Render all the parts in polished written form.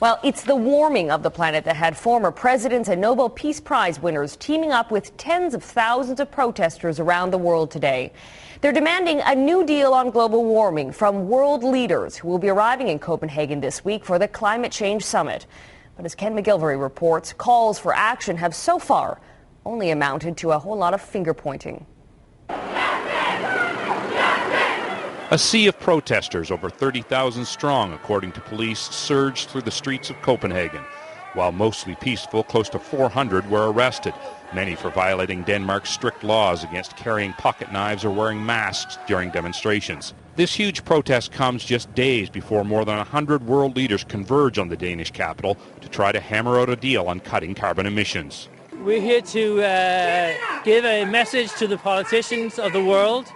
Well, it's the warming of the planet that had former presidents and Nobel Peace Prize winners teaming up with tens of thousands of protesters around the world today. They're demanding a new deal on global warming from world leaders who will be arriving in Copenhagen this week for the Climate Change Summit. But as Ken McGilvery reports, calls for action have so far only amounted to a whole lot of finger-pointing. A sea of protesters, over 30,000 strong, according to police, surged through the streets of Copenhagen. While mostly peaceful, close to 400 were arrested, many for violating Denmark's strict laws against carrying pocket knives or wearing masks during demonstrations. This huge protest comes just days before more than 100 world leaders converge on the Danish capital to try to hammer out a deal on cutting carbon emissions. We're here to give a message to the politicians of the world.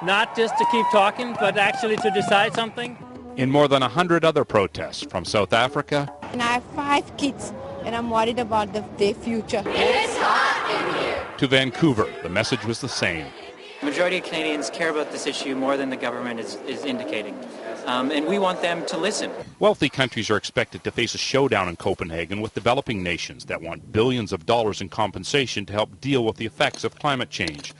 Not just to keep talking, but actually to decide something. In more than 100 other protests from South Africa. And I have 5 kids, and I'm worried about their future. It's hot in here. To Vancouver, the message was the same. The majority of Canadians care about this issue more than the government is indicating. And we want them to listen. Wealthy countries are expected to face a showdown in Copenhagen with developing nations that want billions of dollars in compensation to help deal with the effects of climate change.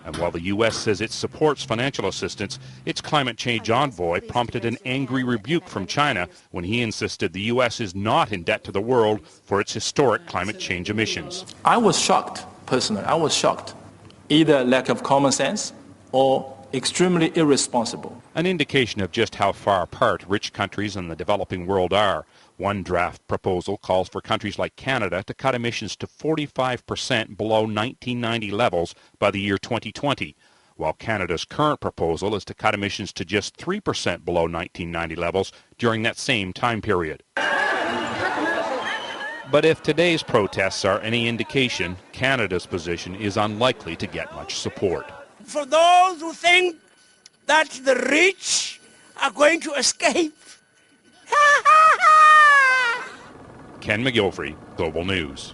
And while the U.S. says it supports financial assistance, its climate change envoy prompted an angry rebuke from China when he insisted the U.S. is not in debt to the world for its historic climate change emissions. I was shocked, personally. I was shocked. Either lack of common sense or extremely irresponsible. An indication of just how far apart rich countries and the developing world are. One draft proposal calls for countries like Canada to cut emissions to 45% below 1990 levels by the year 2020, while Canada's current proposal is to cut emissions to just 3% below 1990 levels during that same time period. But if today's protests are any indication, Canada's position is unlikely to get much support. For those who think that the rich are going to escape, Ken McGilvery, Global News.